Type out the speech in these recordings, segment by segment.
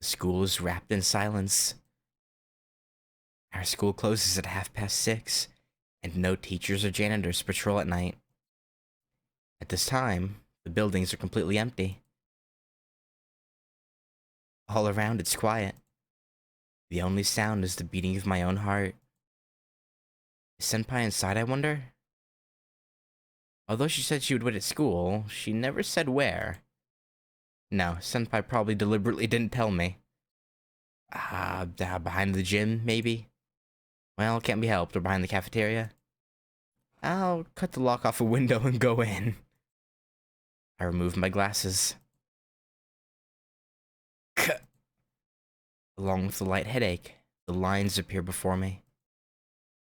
The school is wrapped in silence. Our school closes at 6:30, and no teachers or janitors patrol at night. At this time, the buildings are completely empty. All around, it's quiet. The only sound is the beating of my own heart. Is Senpai inside, I wonder? Although she said she would wait at school, she never said where. No, Senpai probably deliberately didn't tell me. Behind the gym, maybe? Well, can't be helped, or behind the cafeteria. I'll cut the lock off a window and go in. I remove my glasses. Along with the light headache, the lines appear before me.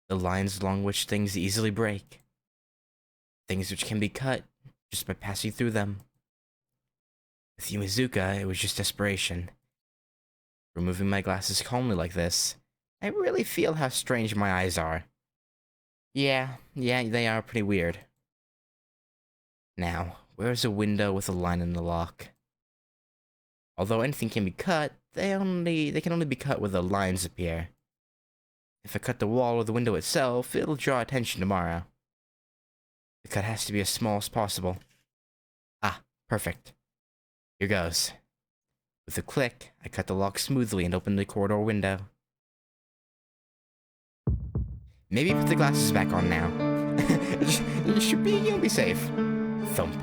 The lines along which things easily break. Things which can be cut just by passing through them. With Yumizuka, it was just desperation. Removing my glasses calmly like this, I really feel how strange my eyes are. Yeah, they are pretty weird. Now, where's a window with a line in the lock? Although anything can be cut, they can only be cut where the lines appear. If I cut the wall or the window itself, it'll draw attention tomorrow. The cut has to be as small as possible. Ah, perfect. Here goes. With a click, I cut the lock smoothly and open the corridor window. Maybe put the glasses back on now. You'll be safe. Thump.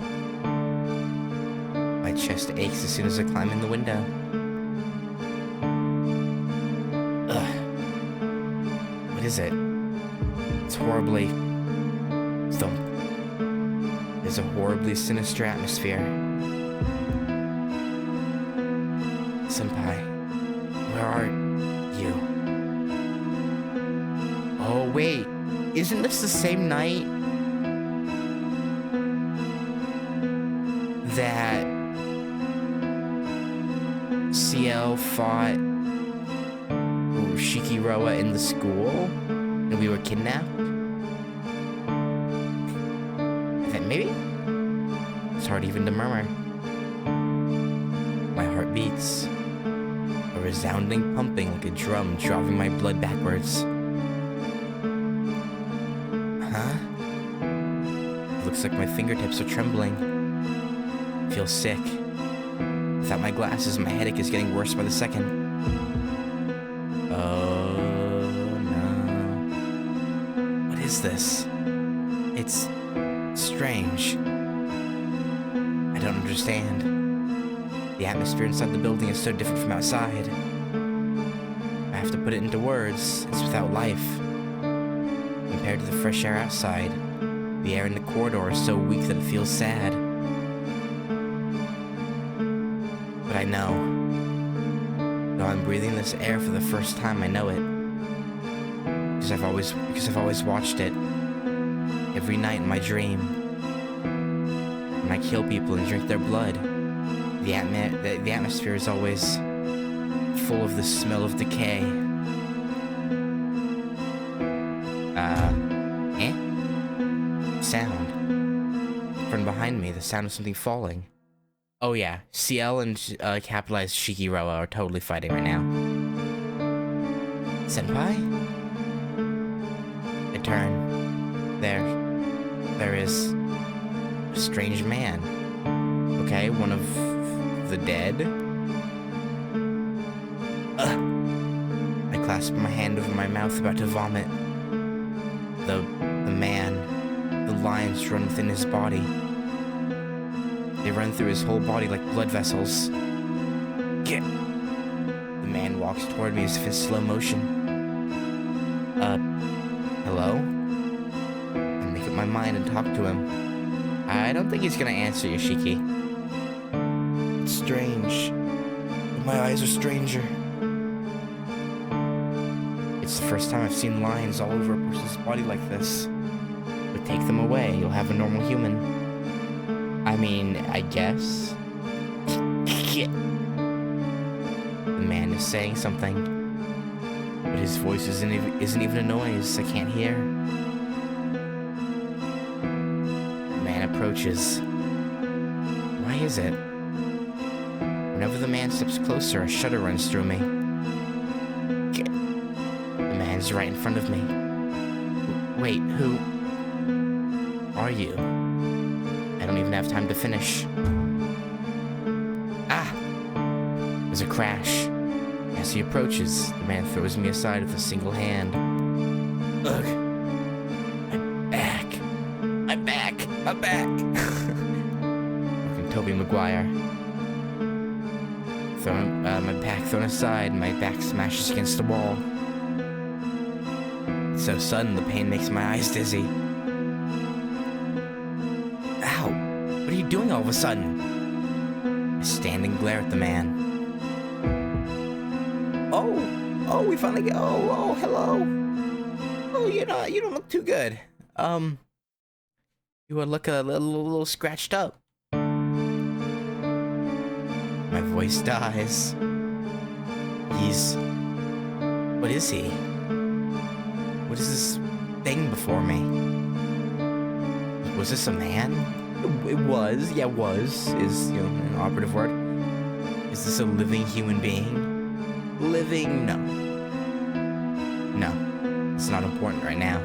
My chest aches as soon as I climb in the window. Ugh. What is it? It's horribly... Thump. There's a horribly sinister atmosphere. Senpai, where are you? Oh wait, isn't this the same night that Ciel fought Shikiroa in the school and we were kidnapped? Maybe? It's hard even to murmur. My heart beats. A resounding pumping like a drum driving my blood backwards. Huh? It looks like my fingertips are trembling. I feel sick. Without my glasses, my headache is getting worse by the second. Oh no. What is this? It's strange. I don't understand. The atmosphere inside the building is so different from outside. I have to put it into words. It's without life. Compared to the fresh air outside, the air in the corridor is so weak that it feels sad. But I know. Though I'm breathing this air for the first time, I know it. Because I've always watched it. Every night in my dream. When I kill people and drink their blood, the atmosphere is always full of the smell of decay. Sound. From behind me, the sound of something falling. Oh yeah, Ciel and capitalized Shikiroa are totally fighting right now. Senpai? I turn. There is a strange man. Okay, one of the dead. I clasp my hand over my mouth, about to vomit. The man, the lines run within his body. They run through his whole body like blood vessels. Get. The man walks toward me as if in slow motion. Hello? I make up my mind and talk to him. I don't think he's gonna answer, Yoshiki. It's strange. But my eyes are stranger. It's the first time I've seen lines all over a person's body like this. But take them away, and you'll have a normal human. I mean, I guess. The man is saying something, but his voice isn't even a noise. I can't hear. The man approaches. Why is it? Whenever the man steps closer, a shudder runs through me. The man's right in front of me. Wait, who are you? I don't even have time to finish. Ah! There's a crash. As he approaches, the man throws me aside with a single hand. Ugh. I'm back. I'm back. I'm back. Fucking Tobey Maguire. My back thrown aside, my back smashes against the wall. It's so sudden, the pain makes my eyes dizzy. Ow! What are you doing all of a sudden? I stand and glare at the man. Oh, we finally get. Oh, hello. Oh, you don't look too good. You would look a little scratched up. My voice dies. What is he? What is this thing before me? Was this a man? It was. Yeah, was. Is, an operative word. Is this a living human being? Living? No. No. It's not important right now.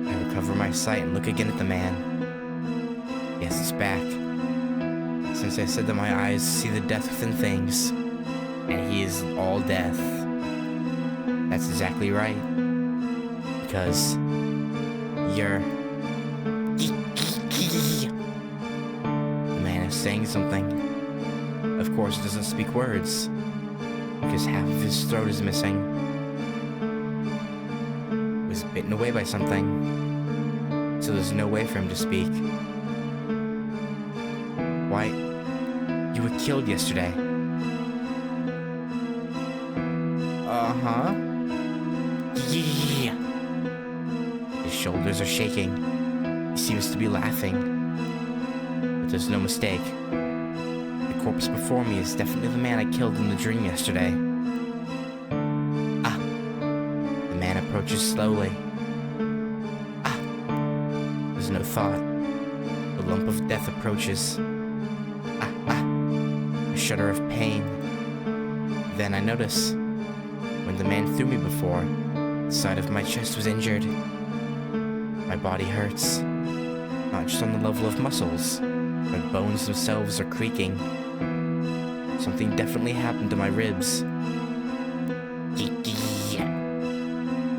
I recover my sight and look again at the man. Yes, it's back. Since I said that my eyes see the death within things, and he is all death. That's exactly right. Because you're... The man is saying something. Of course, he doesn't speak words, because half of his throat is missing. He was bitten away by something, so there's no way for him to speak. Why, you were killed yesterday. Uh-huh. Yeah. His shoulders are shaking. He seems to be laughing. But there's no mistake. The corpse before me is definitely the man I killed in the dream yesterday. Ah. The man approaches slowly. Ah. There's no thought. The lump of death approaches. A shudder of pain. Then I notice, when the man threw me before, the side of my chest was injured. My body hurts, not just on the level of muscles, my bones themselves are creaking. Something definitely happened to my ribs. The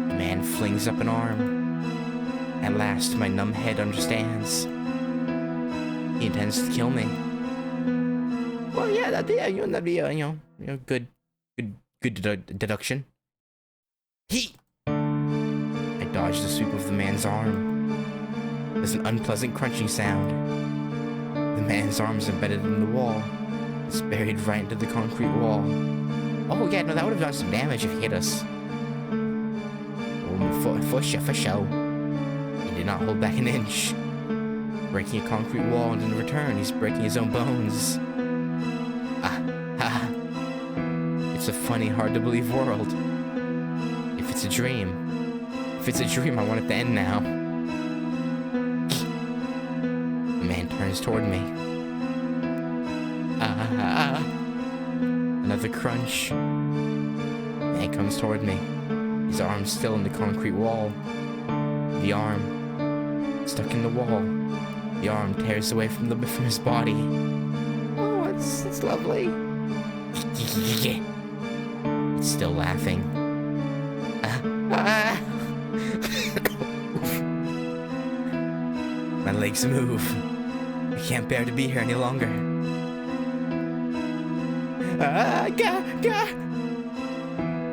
man flings up an arm. At last, my numb head understands. He intends to kill me. Well, yeah, that'd be good deduction. I dodge the sweep of the man's arm. There's an unpleasant crunching sound. The man's arm is embedded in the wall. It's buried right into the concrete wall. Oh yeah, no, that would have done some damage if he hit us. Oh, for show. He did not hold back an inch. Breaking a concrete wall, and in return, he's breaking his own bones. It's a funny, hard-to-believe world. If it's a dream, I want it to end now. The man turns toward me. Another crunch. The man comes toward me. His arm still in the concrete wall. The arm stuck in the wall. The arm tears away from his body. Oh, it's lovely. It's still laughing. My legs move. I can't bear to be here any longer.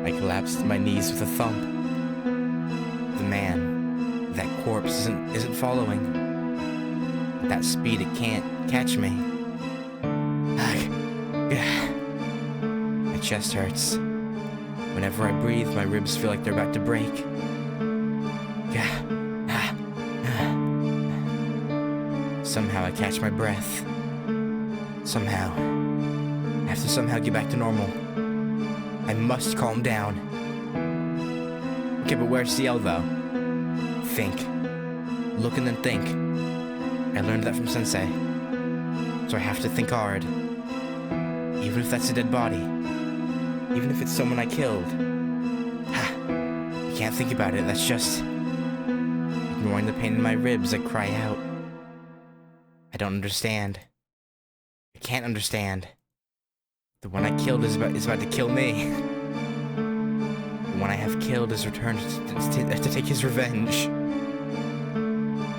I collapse to my knees with a thump. The man, that corpse isn't following. At that speed, it can't catch me. My chest hurts. Whenever I breathe, my ribs feel like they're about to break. Somehow I catch my breath. Somehow. I have to somehow get back to normal. I must calm down. Okay, but where's Ciel, though? Think. Look and then think. I learned that from Sensei. so I have to think hard. Even if that's a dead body. Even if it's someone I killed. I can't think about it, that's just... ignoring the pain in my ribs, I cry out. I don't understand. I can't understand. The one I killed is about to kill me. The one I have killed is returned to take his revenge.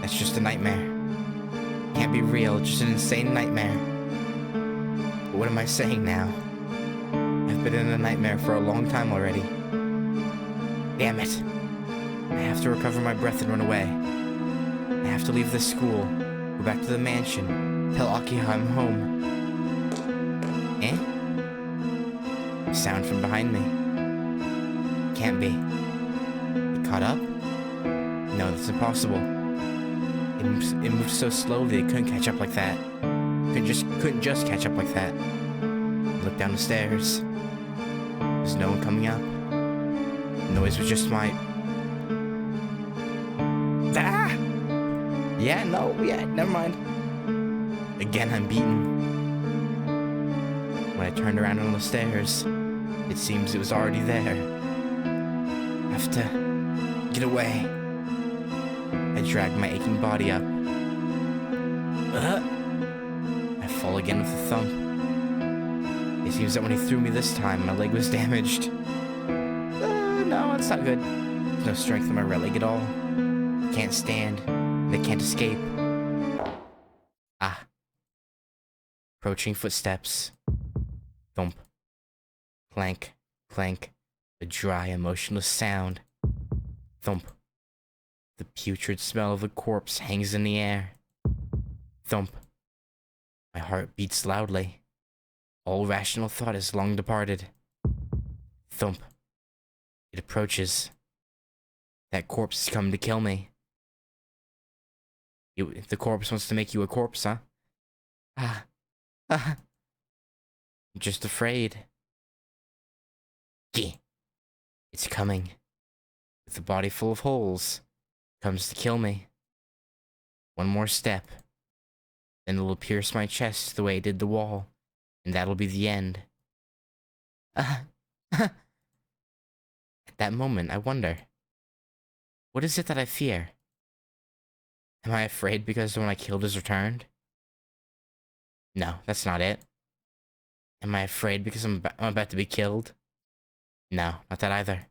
That's just a nightmare. Can't be real, just an insane nightmare. But what am I saying now? I've been in a nightmare for a long time already. Damn it. I have to recover my breath and run away. I have to leave this school, go back to the mansion, tell Akiha I'm home. Eh? A sound from behind me. Can't be. It caught up? No, that's impossible. It moved so slowly it couldn't catch up like that. Couldn't just catch up like that. I looked down the stairs. There's no one coming up. The noise was just my... Ah! Yeah, never mind. Again, I'm beaten. When I turned around on the stairs, it seems it was already there. I have to get away. I drag my aching body up. I fall again with a thump. It seems that when he threw me this time, my leg was damaged. No, that's not good. There's no strength in my right leg at all. I can't stand, and I can't escape. Ah. Approaching footsteps. Thump. Clank, clank. A dry, emotionless sound. Thump. The putrid smell of a corpse hangs in the air. Thump. My heart beats loudly. All rational thought is long departed. Thump. It approaches. That corpse is coming to kill me. The corpse wants to make you a corpse, huh? I'm just afraid. Geh. It's coming. With a body full of holes. Comes to kill me. One more step. Then it'll pierce my chest the way it did the wall. And that'll be the end. At that moment, I wonder. What is it that I fear? Am I afraid because the one I killed has returned? No, that's not it. Am I afraid because I'm about to be killed? No, not that either.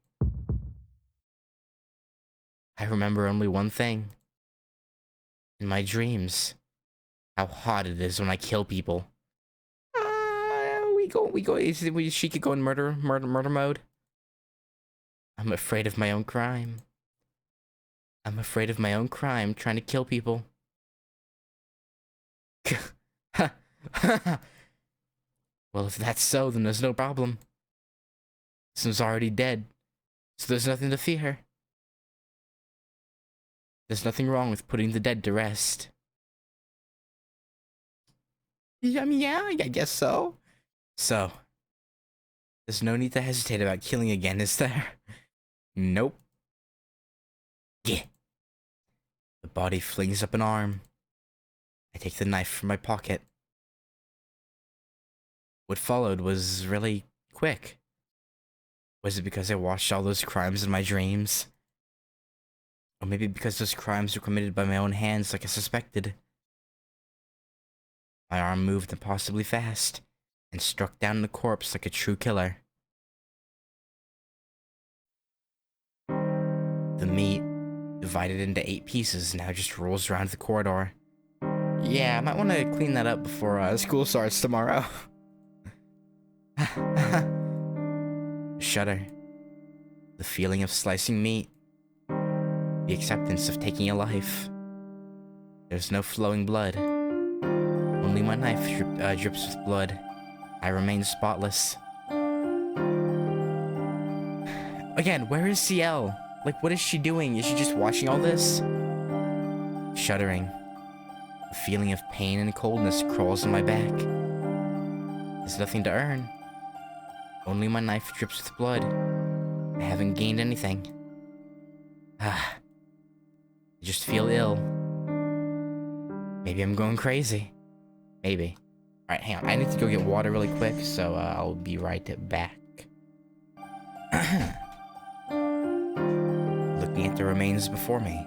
I remember only one thing. In my dreams. How hot it is when I kill people. She could go in murder mode. I'm afraid of my own crime. I'm afraid of my own crime trying to kill people. Well, if that's so, then there's no problem. This one's already dead, so there's nothing to fear. There's nothing wrong with putting the dead to rest. Yeah, I guess so. So, there's no need to hesitate about killing again, is there? Nope. Yeah. The body flings up an arm. I take the knife from my pocket. What followed was really quick. Was it because I watched all those crimes in my dreams? Or maybe because those crimes were committed by my own hands like I suspected? My arm moved impossibly fast, and struck down the corpse like a true killer. The meat, divided into 8 pieces, now just rolls around the corridor. Yeah, I might want to clean that up before school starts tomorrow. Shudder. The feeling of slicing meat. The acceptance of taking a life. There's no flowing blood. Only my knife drips with blood. I remain spotless. Again, where is Ciel? Like, what is she doing? Is she just watching all this? Shuddering. A feeling of pain and coldness crawls in my back. There's nothing to earn. Only my knife drips with blood. I haven't gained anything. I just feel ill. Maybe I'm going crazy. Maybe. Alright, hang on. I need to go get water really quick, so I'll be right back. Looking at the remains before me,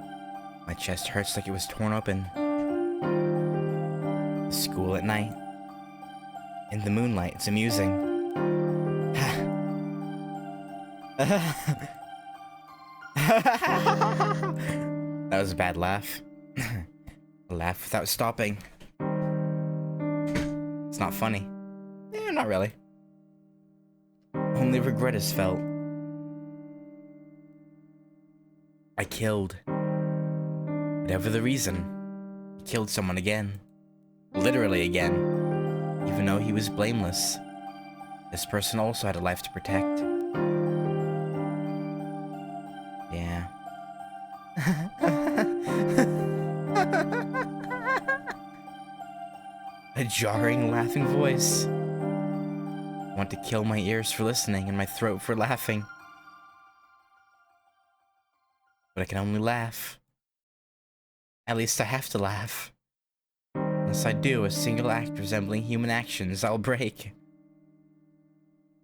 my chest hurts like it was torn open. The school at night. In the moonlight, it's amusing. That was a bad laugh. A laugh without stopping. It's not funny. Not really. Only regret is felt. I killed. Whatever the reason, I killed someone again. Literally again. Even though he was blameless. This person also had a life to protect. Yeah. A jarring, laughing voice. I want to kill my ears for listening and my throat for laughing. But I can only laugh. At least I have to laugh. Unless I do a single act resembling human actions, I'll break.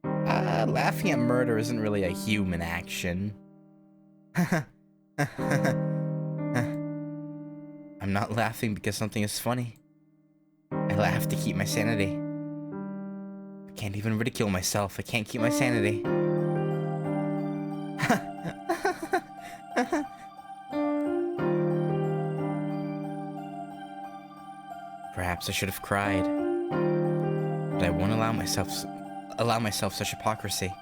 Laughing at murder isn't really a human action. I'm not laughing because something is funny. I laugh to keep my sanity. I can't even ridicule myself. I can't keep my sanity. Perhaps I should have cried. But I won't allow myself such hypocrisy.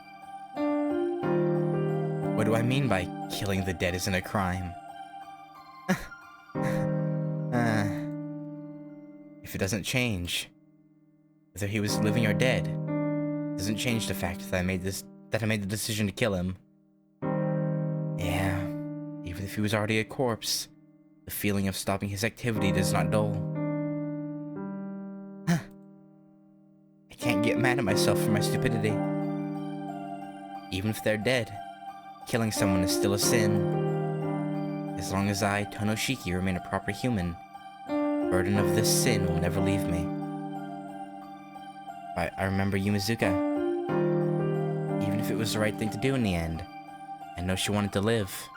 What do I mean by killing the dead isn't a crime? If it doesn't change whether he was living or dead, it doesn't change the fact that I made the decision to kill him. Yeah, even if he was already a corpse, the feeling of stopping his activity does not dull. I can't get mad at myself for my stupidity. Even if they're dead, killing someone is still a sin. As long as I, Tonoshiki, remain a proper human, the burden of this sin will never leave me. I remember Yumizuka. Even if it was the right thing to do in the end, I know she wanted to live.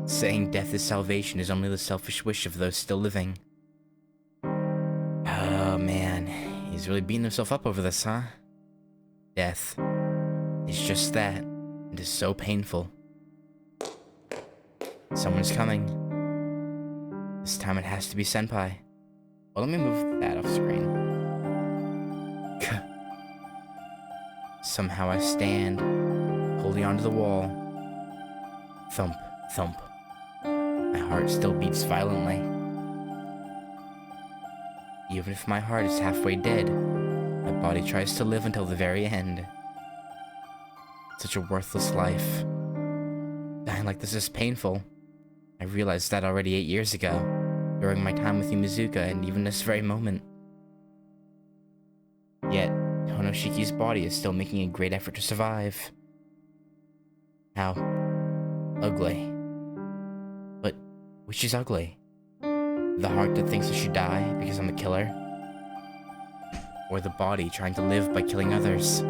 Saying death is salvation is only the selfish wish of those still living. Oh man, he's really beating himself up over this, huh? Death is just that. It is so painful. Someone's coming. This time it has to be Senpai. Well, let me move that off screen. Somehow I stand, holding onto the wall. Thump, thump. My heart still beats violently. Even if my heart is halfway dead, my body tries to live until the very end. Such a worthless life. Dying like this is painful. I realized that already 8 years ago, during my time with Yumizuka and even this very moment. Yet, Tonoshiki's body is still making a great effort to survive. How ugly. But which is ugly? The heart that thinks I should die because I'm a killer? Or the body trying to live by killing others?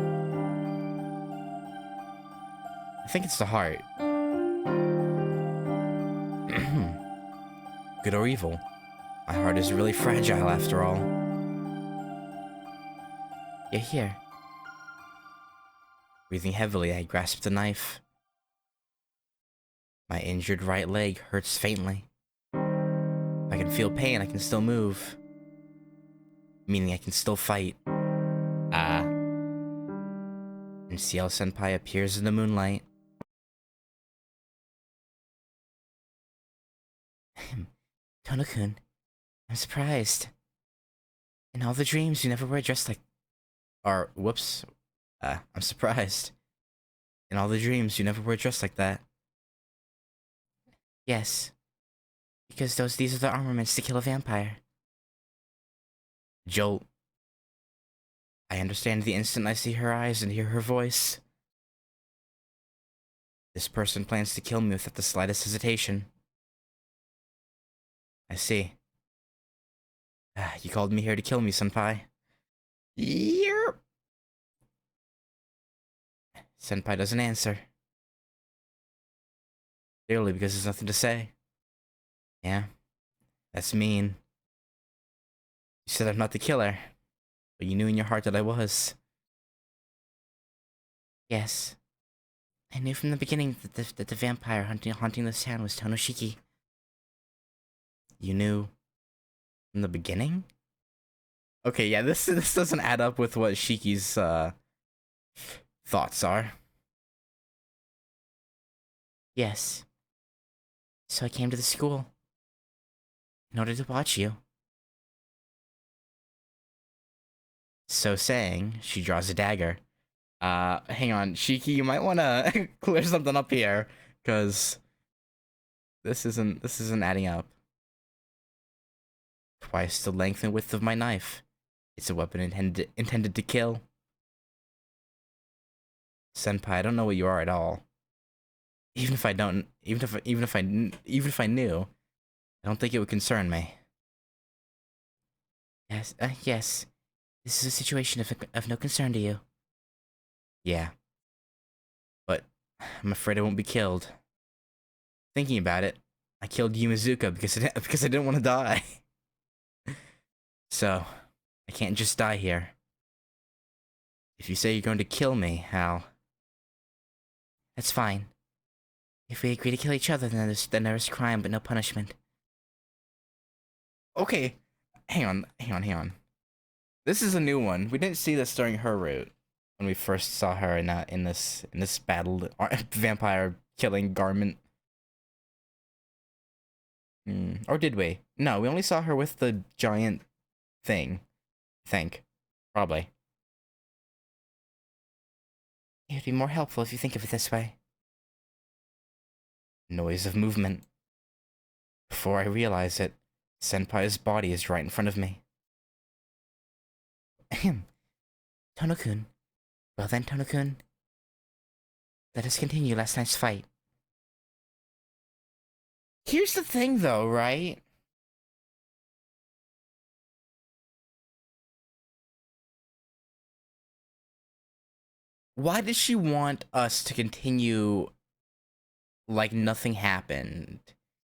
I think it's the heart. Good or evil, my heart is really fragile after all. You're here. Breathing heavily, I grasp the knife. My injured right leg hurts faintly. If I can feel pain, I can still move. Meaning I can still fight. And Ciel Senpai appears in the moonlight. Tono-kun, I'm surprised. In all the dreams, you never were dressed like... Or, whoops. I'm surprised. In all the dreams, you never were dressed like that. Yes. Because these are the armaments to kill a vampire. Jolt. I understand the instant I see her eyes and hear her voice. This person plans to kill me without the slightest hesitation. I see. You called me here to kill me, senpai. Yep. Senpai doesn't answer. Clearly because there's nothing to say. Yeah, that's mean. You said I'm not the killer, but you knew in your heart that I was. Yes. I knew from the beginning that the vampire haunting this town was Tonoshiki. You knew from the beginning? Okay, yeah, this doesn't add up with what Shiki's thoughts are. Yes. So I came to the school in order to watch you. So saying, she draws a dagger. Hang on, Shiki, you might want to clear something up here, because this isn't adding up. Twice the length and width of my knife. It's a weapon intended to kill. Senpai, I don't know what you are at all. Even if I knew, I don't think it would concern me. Yes, yes. This is a situation of no concern to you. Yeah. But I'm afraid I won't be killed. Thinking about it, I killed Yumizuka because I didn't want to die. So, I can't just die here. If you say you're going to kill me, Hal, that's fine. If we agree to kill each other, then there's crime but no punishment. Okay, hang on. This is a new one. We didn't see this during her route when we first saw her in this battle vampire killing garment. Or did we? No, we only saw her with the giant thing. I think. Probably. It would be more helpful if you think of it this way. Noise of movement. Before I realize it, Senpai's body is right in front of me. Ahem. Tono-kun. Well then, Tono-kun. Let us continue last night's fight. Here's the thing though, right? Why does she want us to continue like nothing happened?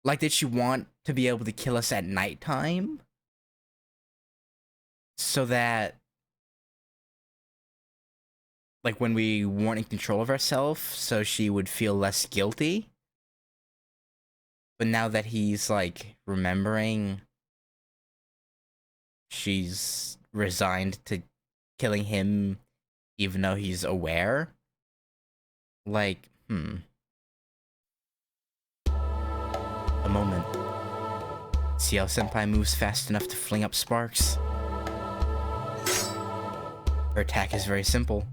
Like, did she want to be able to kill us at nighttime? So that, like, when we weren't in control of ourselves, so she would feel less guilty? But now that he's, like, remembering, she's resigned to killing him even though he's aware? Like, A moment. Ciel Senpai moves fast enough to fling up sparks. Her attack is very simple.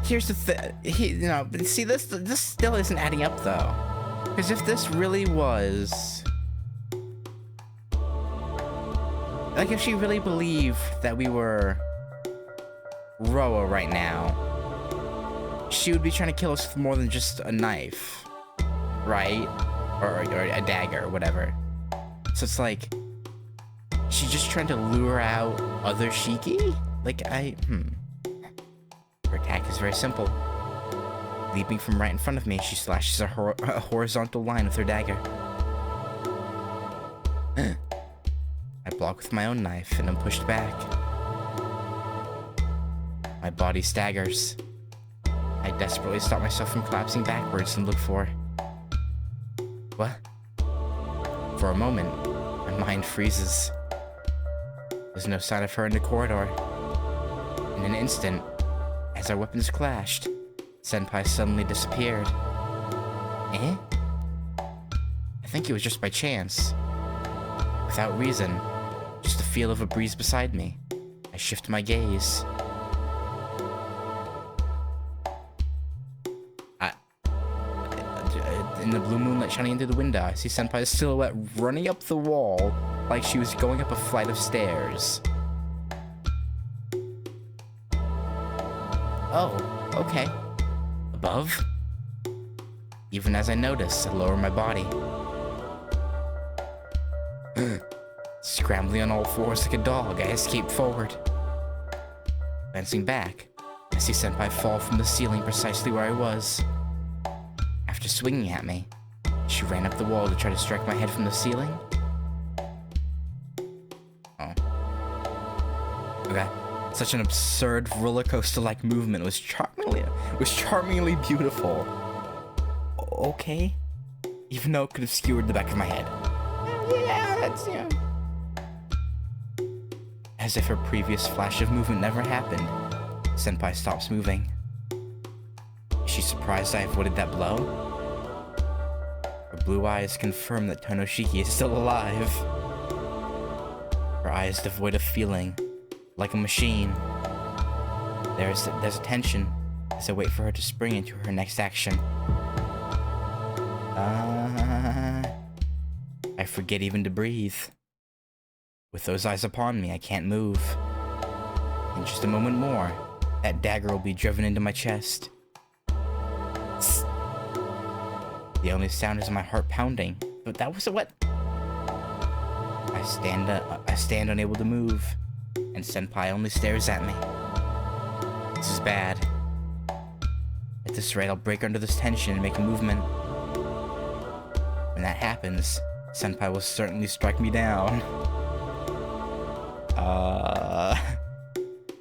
Here's the thing, but see, this still isn't adding up though. Because if this really was, like, if she really believed that we were Roa right now, she would be trying to kill us with more than just a knife, right? Or a dagger, or whatever. So it's like, she's just trying to lure out other Shiki? Like, Her attack is very simple. Leaping from right in front of me, she slashes a horizontal line with her dagger. I block with my own knife and am pushed back. My body staggers. I desperately stop myself from collapsing backwards and look for... What? For a moment, my mind freezes. There's no sign of her in the corridor. In an instant, as our weapons clashed, Senpai suddenly disappeared. Eh? I think it was just by chance. Without reason, just the feel of a breeze beside me. I shift my gaze. In the blue moonlight shining into the window, I see Senpai's silhouette running up the wall like she was going up a flight of stairs. Oh, okay. Above? Even as I notice, I lower my body. Scrambling on all fours like a dog, I escape forward. Glancing back, I see Senpai fall from the ceiling precisely where I was. After swinging at me, she ran up the wall to try to strike my head from the ceiling. Oh. Okay. Such an absurd roller coaster-like movement was charmingly beautiful. Okay. Even though it could have skewered the back of my head. Yeah, that's, yeah. As if her previous flash of movement never happened, Senpai stops moving. Is she surprised I avoided that blow? Her blue eyes confirm that Tonoshiki is still alive. Her eyes devoid of feeling, like a machine. There's a tension as I wait for her to spring into her next action. I forget even to breathe. With those eyes upon me, I can't move. In just a moment more, that dagger will be driven into my chest. Tss. The only sound is my heart pounding. But that was what? I stand unable to move, and Senpai only stares at me. This is bad. At this rate, I'll break under this tension and make a movement. When that happens, Senpai will certainly strike me down.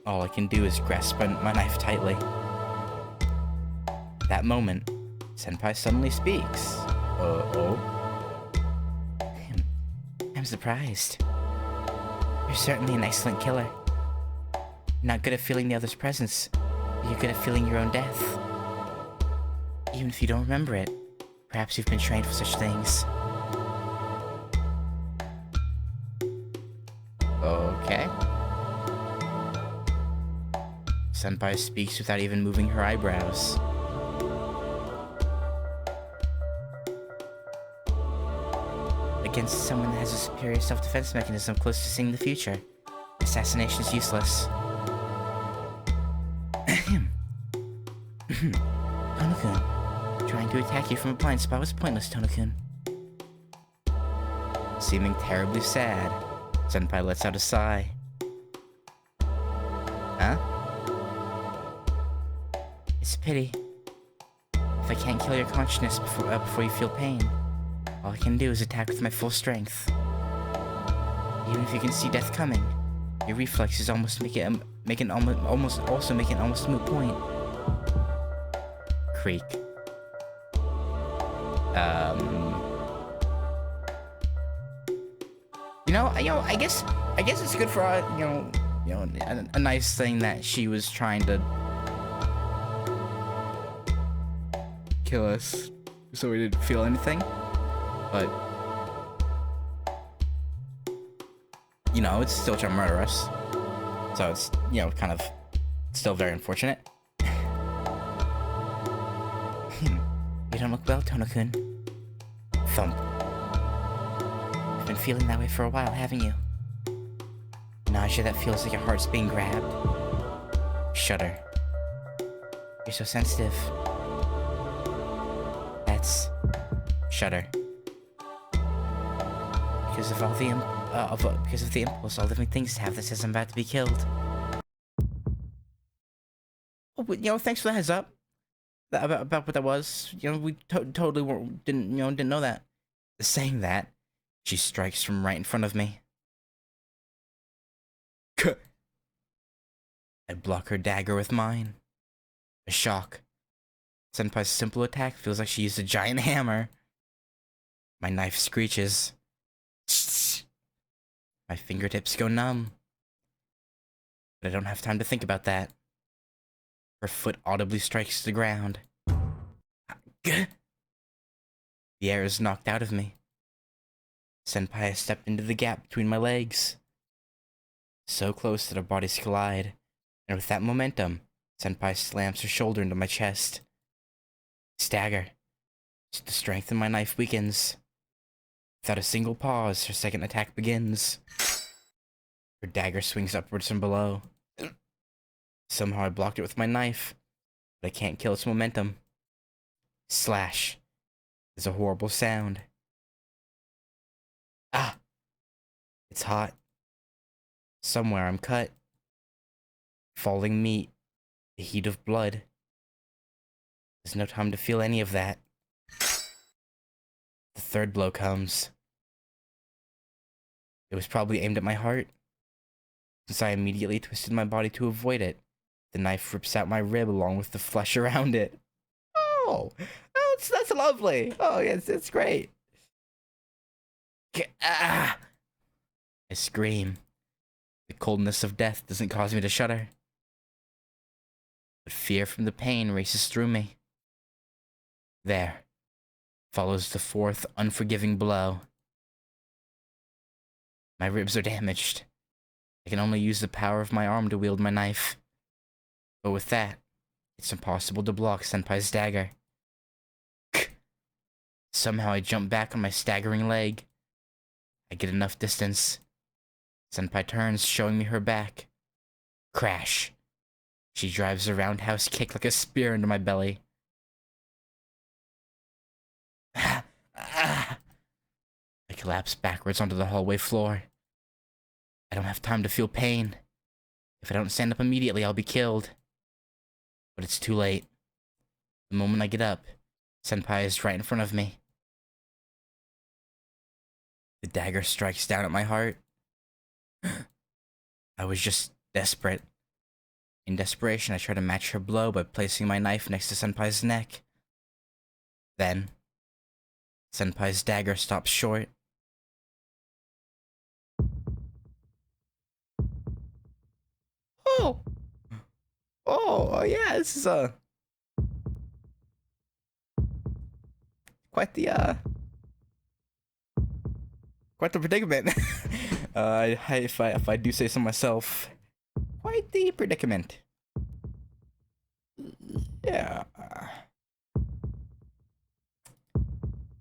All I can do is grasp my knife tightly. At that moment, Senpai suddenly speaks. I'm surprised. You're certainly an excellent killer. You're not good at feeling the other's presence, but you're good at feeling your own death. Even if you don't remember it, perhaps you've been trained for such things. Okay. Senpai speaks without even moving her eyebrows. Against someone that has a superior self-defense mechanism close to seeing the future, assassination is useless. Tono-kun, trying to attack you from a blind spot was pointless, Tono-kun. Seeming terribly sad, Senpai lets out a sigh. Huh? It's a pity. If I can't kill your consciousness before you feel pain, all I can do is attack with my full strength. Even if you can see death coming, your reflexes almost make it almost a moot point. Creak. I guess it's good for a nice thing that she was trying to kill us, so we didn't feel anything. But it's still trying to murder us, so it's kind of still very unfortunate. You don't look well, Tono-kun. Thump. You've been feeling that way for a while, haven't you? Nausea that feels like your heart's being grabbed. Shudder. You're so sensitive. That's... Shudder. Because of the impulse all living things have that says I'm about to be killed. Oh, thanks for the heads up. About what that was. We totally didn't know that. Saying that, she strikes from right in front of me. I block her dagger with mine. A shock. Senpai's simple attack feels like she used a giant hammer. My knife screeches. My fingertips go numb. But I don't have time to think about that. Her foot audibly strikes the ground. The air is knocked out of me. Senpai has stepped into the gap between my legs. So close that our bodies collide, and with that momentum, Senpai slams her shoulder into my chest. Stagger. The strength in my knife weakens. Without a single pause, her second attack begins. Her dagger swings upwards from below. Somehow I blocked it with my knife, but I can't kill its momentum. Slash. There's a horrible sound. Ah! It's hot. Somewhere I'm cut. Falling meat. The heat of blood. There's no time to feel any of that. The third blow comes. It was probably aimed at my heart, since I immediately twisted my body to avoid it. The knife rips out my rib along with the flesh around it. Oh, that's lovely. Oh, yes, it's great. Ah! I scream. The coldness of death doesn't cause me to shudder, but fear from the pain races through me. There follows the fourth unforgiving blow. My ribs are damaged. I can only use the power of my arm to wield my knife. But with that, it's impossible to block Senpai's dagger. Somehow I jump back on my staggering leg. I get enough distance. Senpai turns, showing me her back. Crash. She drives a roundhouse kick like a spear into my belly. I collapse backwards onto the hallway floor. I don't have time to feel pain. If I don't stand up immediately, I'll be killed. But it's too late. The moment I get up, Senpai is right in front of me. The dagger strikes down at my heart. I was just desperate. In desperation, I try to match her blow by placing my knife next to Senpai's neck. Then, Senpai's dagger stops short. Oh! Oh, yeah, this is, quite the predicament. If I do say so myself, quite the predicament. Yeah.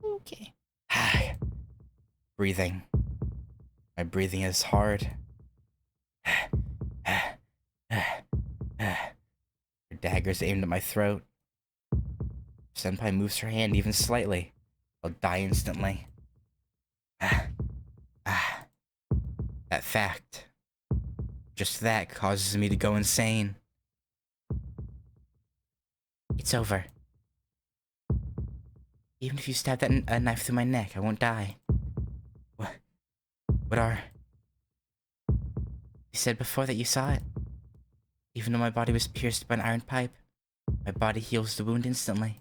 Okay. Breathing. My breathing is hard. Her dagger's aimed at my throat. Senpai moves her hand even slightly. I'll die instantly. That fact, just that, causes me to go insane. It's over. Even if you stab that knife through my neck, I won't die. What are... You said before that you saw it. Even though my body was pierced by an iron pipe, my body heals the wound instantly.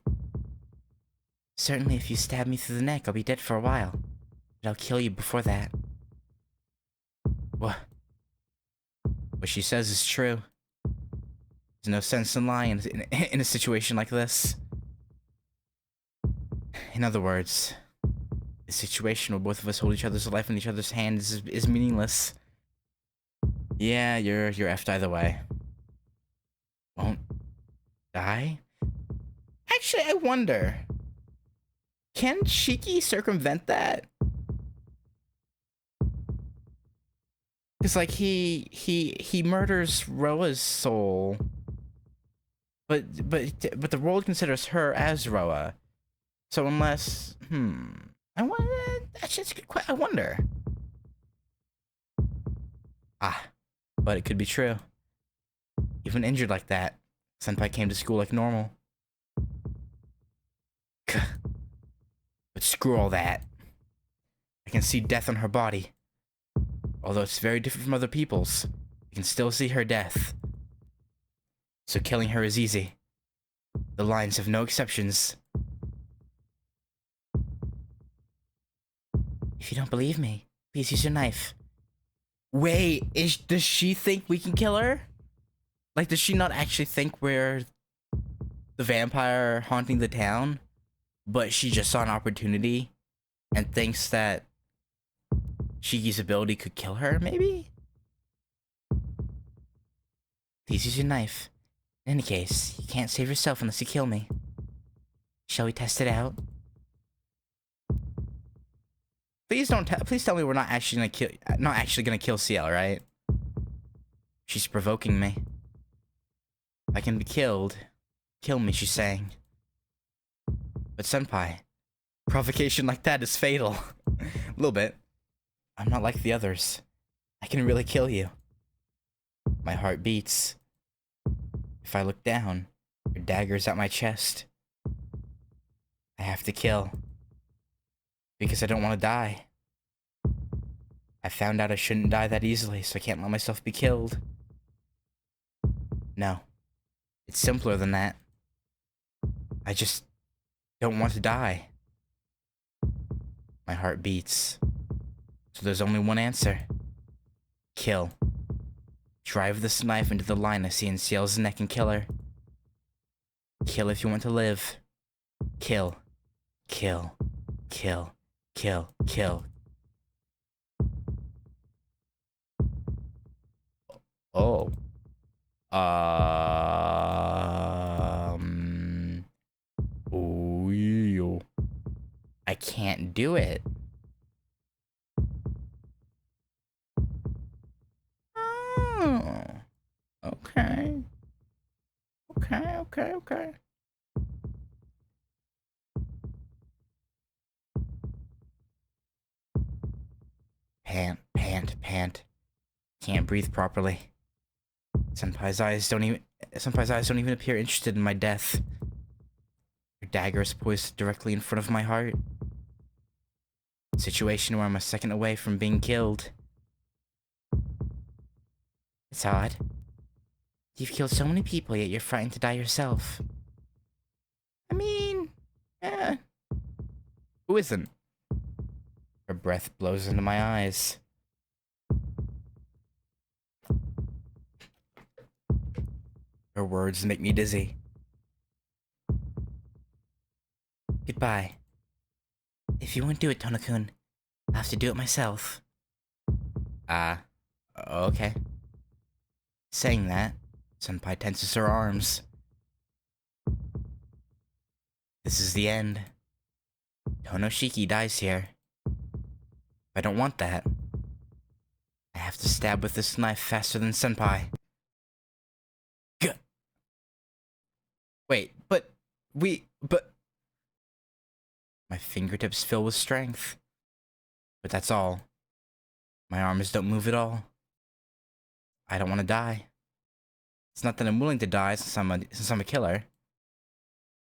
Certainly if you stab me through the neck, I'll be dead for a while. But I'll kill you before that. What she says is true. There's no sense in lying in a situation like this. In other words, a situation where both of us hold each other's life in each other's hands is meaningless. Yeah, you're effed either way. Won't die? Actually, I wonder. Can Shiki circumvent that? Cause like he murders Roa's soul, but the world considers her as Roa. So unless I wonder. That's just a good question. I wonder. But it could be true. Even injured like that, Senpai came to school like normal. But screw all that. I can see death on her body. Although it's very different from other people's, I can still see her death. So killing her is easy. The lines have no exceptions. If you don't believe me, please use your knife. Wait, does she think we can kill her? Like, does she not actually think we're the vampire haunting the town? But she just saw an opportunity and thinks that Shiki's ability could kill her, maybe? Please use your knife. In any case, you can't save yourself unless you kill me. Shall we test it out? Please please tell me we're not actually gonna kill Ciel, right? She's provoking me. If I can be killed, kill me, she's saying. But Senpai, provocation like that is fatal. A little bit. I'm not like the others. I can really kill you. My heart beats. If I look down, your dagger's at my chest. I have to kill. Because I don't want to die. I found out I shouldn't die that easily, so I can't let myself be killed. No. It's simpler than that. I just don't want to die. My heart beats. So there's only one answer. Kill. Drive this knife into the line I see in Ciel's neck and kill her. Kill if you want to live. Kill. Kill. Kill. Kill. Kill. Oh. Oh, I can't do it. Oh. Okay. Okay. Pant. Can't breathe properly. Senpai's eyes don't even appear interested in my death. Her dagger is poised directly in front of my heart. Situation where I'm a second away from being killed. It's odd. You've killed so many people, yet you're frightened to die yourself. I mean, who isn't? Her breath blows into my eyes. Her words make me dizzy. Goodbye. If you won't do it, Tono-kun, I'll have to do it myself. Okay. Saying that, Senpai tenses her arms. This is the end. Tonoshiki dies here. I don't want that. I have to stab with this knife faster than Senpai. Gah. Wait, but... My fingertips fill with strength. But that's all. My arms don't move at all. I don't want to die. It's not that I'm willing to die since I'm a killer.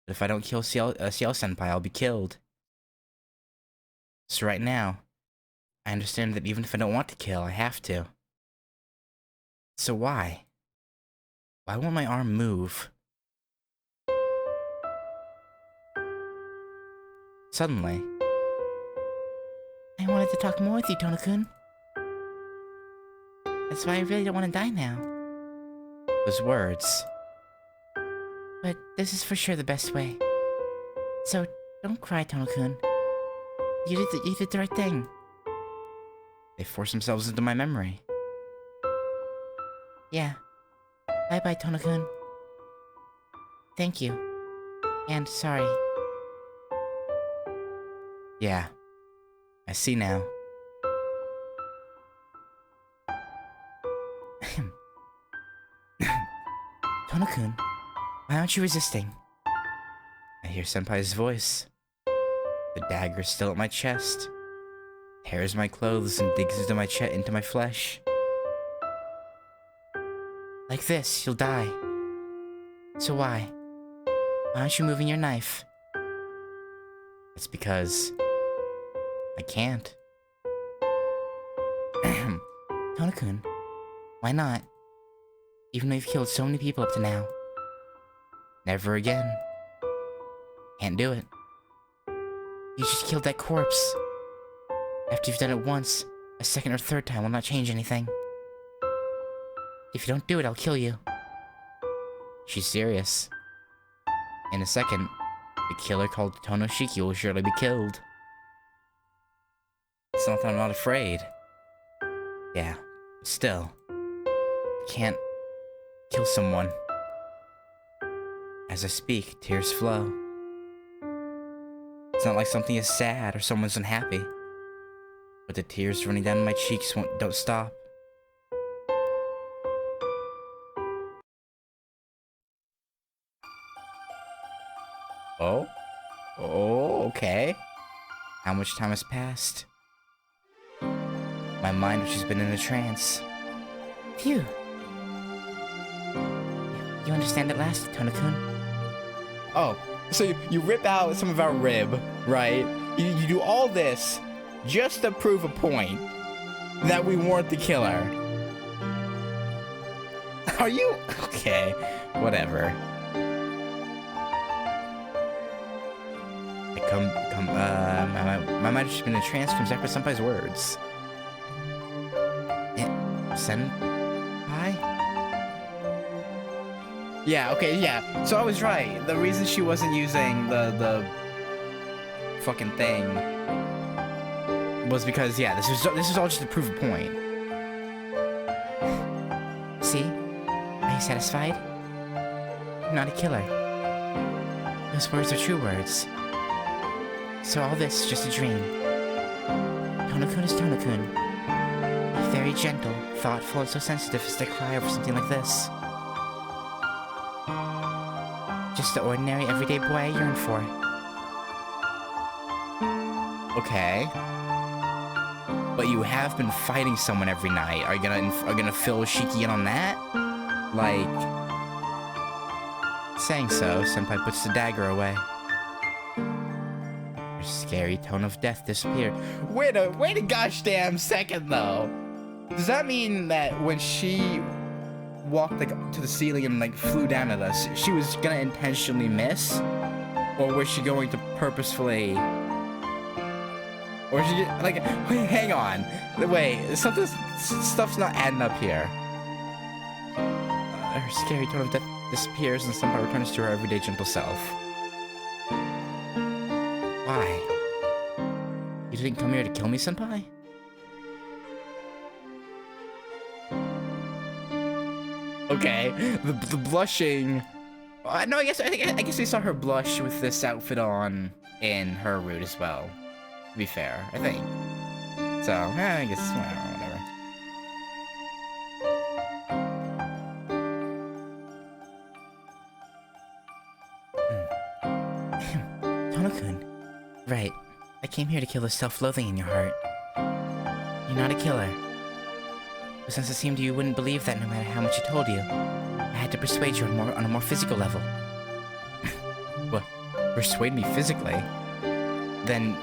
But if I don't kill Ciel Senpai, I'll be killed. So right now, I understand that even if I don't want to kill, I have to. So why? Why won't my arm move? Suddenly, I wanted to talk more with you, Tono-kun. That's why I really don't want to die now. Those words. But this is for sure the best way. So, don't cry, Tono-kun. You did the right thing. They force themselves into my memory. Yeah. Bye-bye, Tono-kun. Thank you. And sorry. Yeah. I see now. Tono-kun, why aren't you resisting? I hear Senpai's voice. The dagger still at my chest. Tears my clothes and digs into my flesh. Like this, you'll die. So why? Why aren't you moving your knife? It's because... I can't. Tono-kun, why not? Even though you've killed so many people up to now. Never again. Can't do it. You just killed that corpse. After you've done it once, a second or third time will not change anything. If you don't do it, I'll kill you. She's serious. In a second, the killer called Tonoshiki will surely be killed. It's not that I'm not afraid. Yeah, but still. I can't kill someone. As I speak, tears flow. It's not like something is sad or someone's unhappy. But the tears running down my cheeks don't stop. Oh? Oh, okay. How much time has passed? My mind, which has been in a trance. Phew. You understand at last, Tonokun? Oh, so you rip out some of our rib, right? You do all this just to prove a point that we weren't the killer. Are you? Okay, whatever. My mind has just been in a trance from Sakura Senpai's words. Senpai? Yeah, okay, yeah. So I was right. The reason she wasn't using the fucking thing was because, yeah, this is all just to prove a point. See? Are you satisfied? I'm not a killer. Those words are true words. So all this is just a dream. Tonokun is Tonokun. Very gentle, thoughtful, and so sensitive as to cry over something like this. Just the ordinary, everyday boy I yearn for. Okay. But you have been fighting someone every night. Are you gonna fill Shiki in on that? Like... Saying so, Senpai puts the dagger away. Her scary tone of death disappeared. Wait a gosh damn second, though. Does that mean that when she walked like to the ceiling and like flew down at us, she was gonna intentionally miss? Or was she going to purposefully... Or she like, wait, hang on. Wait, stuff's not adding up here. Her scary tone of death disappears and Senpai returns to her everyday gentle self. Why? You didn't come here to kill me, Senpai? Okay, the blushing. No, I guess we saw her blush with this outfit on in her route as well. To be fair, I think. So, I guess whatever. Tonokun, right? I came here to kill the self-loathing in your heart. You're not a killer. But since it seemed you wouldn't believe that no matter how much I told you, I had to persuade you on a more physical level. What? Persuade me physically? Then,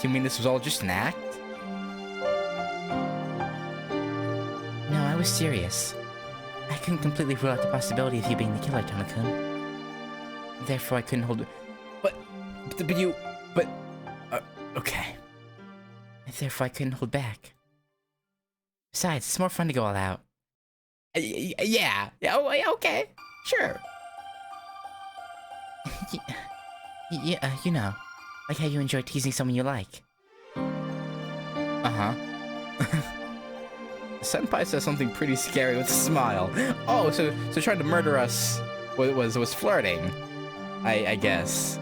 you mean this was all just an act? No, I was serious. I couldn't completely rule out the possibility of you being the killer, Tonokun. Therefore, I couldn't hold... okay. Therefore, I couldn't hold back. Besides, it's more fun to go all out. Yeah, okay, sure. Yeah, you know, like how you enjoy teasing someone you like. Uh-huh. Senpai says something pretty scary with a smile. Oh, so trying to murder us was flirting, I guess.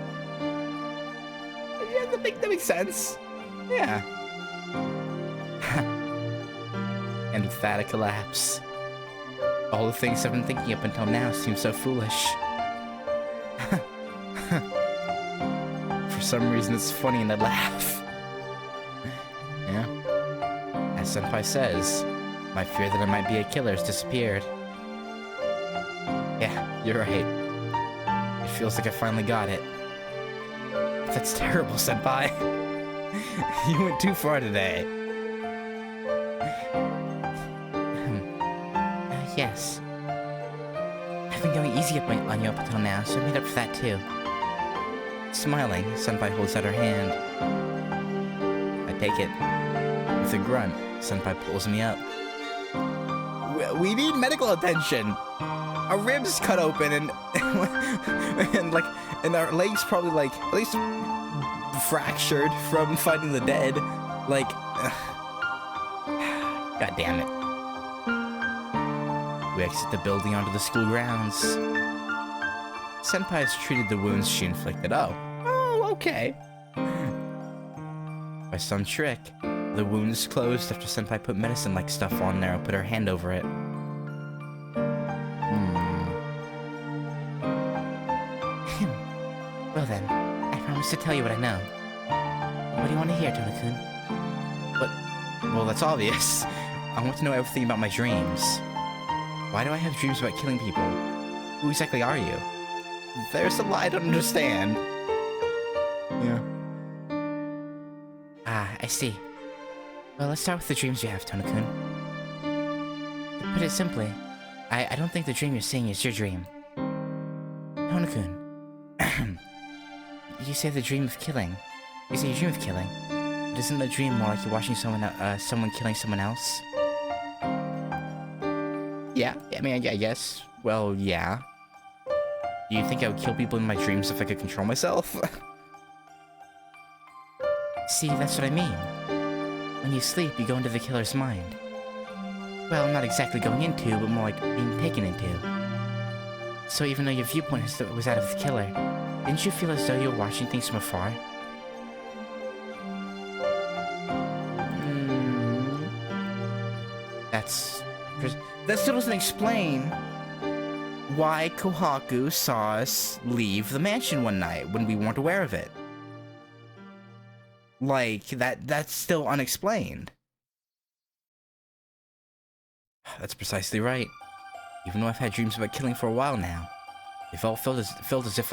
Yeah, that makes sense. Yeah. And with that, a collapse. All the things I've been thinking up until now seem so foolish. For some reason, it's funny and I laugh. Yeah. As Senpai says, my fear that I might be a killer has disappeared. Yeah, you're right. It feels like I finally got it. But that's terrible, Senpai. You went too far today. Yes. I've been going easy on you up until now, so I made up for that too. Smiling, Senpai holds out her hand. I take it. With a grunt, Senpai pulls me up. We need medical attention! Our ribs cut open and and our legs probably like at least fractured from fighting the dead. Like, god damn it. We exit the building onto the school grounds. Senpai has treated the wounds she inflicted. Oh, okay. By some trick, the wound is closed after Senpai put medicine-like stuff on there and put her hand over it. Well then, I promise to tell you what I know. What do you want to hear, Tonokun? Well, that's obvious. I want to know everything about my dreams. Why do I have dreams about killing people? Who exactly are you? There's a lie I don't understand. Yeah. Ah, I see. Well, let's start with the dreams you have, Tona-kun. To put it simply, I don't think the dream you're seeing is your dream. Tona-kun. You say the dream of killing. You say you dream of killing. But isn't the dream more like you're watching someone killing someone else? Yeah, I mean, I guess. Well, yeah. Do you think I would kill people in my dreams if I could control myself? See, that's what I mean. When you sleep, you go into the killer's mind. Well, not exactly going into, but more like being taken into. So even though your viewpoint was that of the killer, didn't you feel as though you were watching things from afar? That still doesn't explain why Kohaku saw us leave the mansion one night when we weren't aware of it. Like, that's still unexplained. That's precisely right. Even though I've had dreams about killing for a while now, they've all felt as if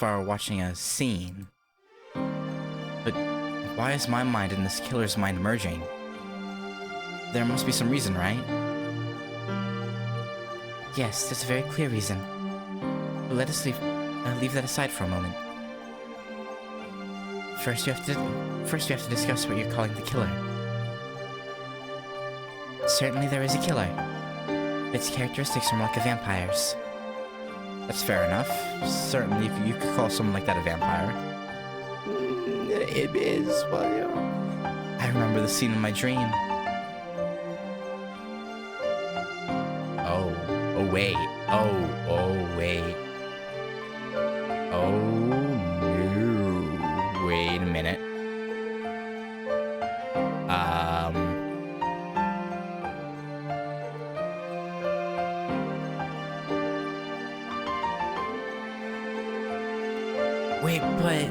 I were watching a scene. But why is my mind and this killer's mind merging? There must be some reason, right? Yes, there's a very clear reason. But let us leave that aside for a moment. First, you have to discuss what you're calling the killer. Certainly there is a killer. Its characteristics are more like a vampire's. That's fair enough. Certainly you could call someone like that a vampire. It is, well, yeah. I remember the scene in my dream. Oh wait. Oh wait. Oh no. Wait a minute. Wait, but...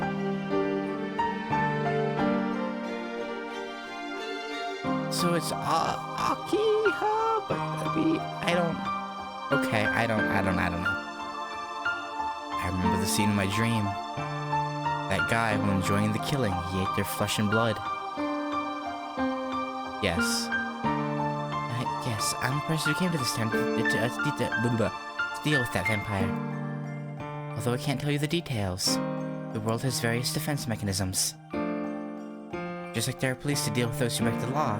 So it's, Akiha? But I don't... Okay, I don't know. I remember the scene in my dream. That guy, when enjoying the killing, he ate their flesh and blood. Yes. Yes, I'm the person who came to this town to deal with that vampire. Although I can't tell you the details, the world has various defense mechanisms. Just like there are police to deal with those who break the law,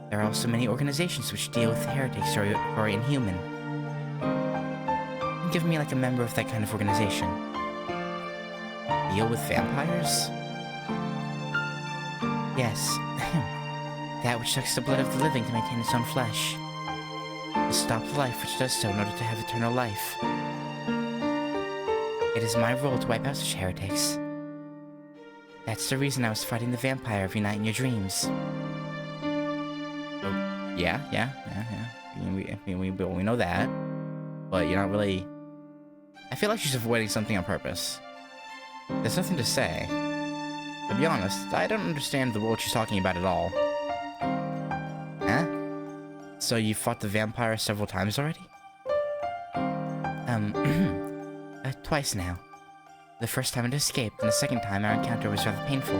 there are also many organizations which deal with heretics who are inhuman. Give me like a member of that kind of organization. Deal with vampires? Yes. That which sucks the blood of the living to maintain its own flesh. To stop the life which does so in order to have eternal life. It is my role to wipe out such heretics. That's the reason I was fighting the vampire every night in your dreams. Oh, yeah. We know that. But you're not really... I feel like she's avoiding something on purpose. There's nothing to say. To be honest, I don't understand the world she's talking about at all. Huh? So you fought the vampire several times already? Twice now. The first time it escaped, and the second time our encounter was rather painful.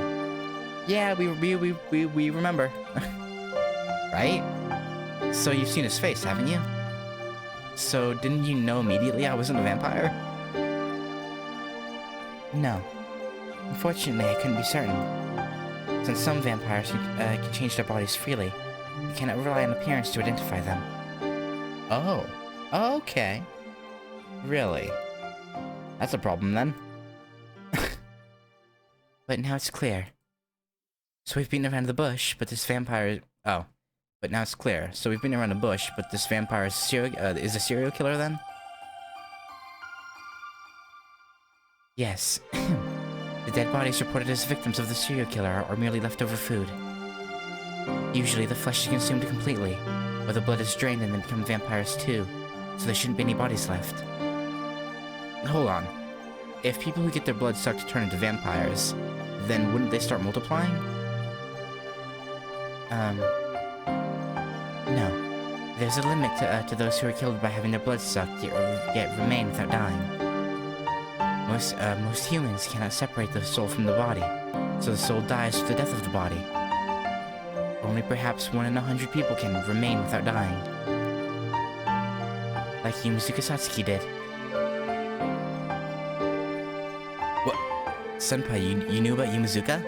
Yeah, we remember. Right? So you've seen his face, haven't you? So didn't you know immediately I wasn't a vampire? No. Unfortunately, I couldn't be certain. Since some vampires can change their bodies freely, you cannot rely on appearance to identify them. Oh. Okay. Really? That's a problem, then. But now it's clear. So we've been around the bush, but this vampire... Oh. But now it's clear. So we've been around the bush, but this vampire is a serial killer, then? Yes. The dead bodies reported as victims of the serial killer are merely leftover food. Usually the flesh is consumed completely, or the blood is drained and then become vampires too, so there shouldn't be any bodies left. Hold on. If people who get their blood sucked turn into vampires, then wouldn't they start multiplying? No. There's a limit to those who are killed by having their blood sucked, yet remain without dying. Most humans cannot separate the soul from the body, so the soul dies with the death of the body. Only perhaps 1 in 100 people can remain without dying. Like Yumizuka Satsuki did. What? Senpai, you knew about Yumizuka?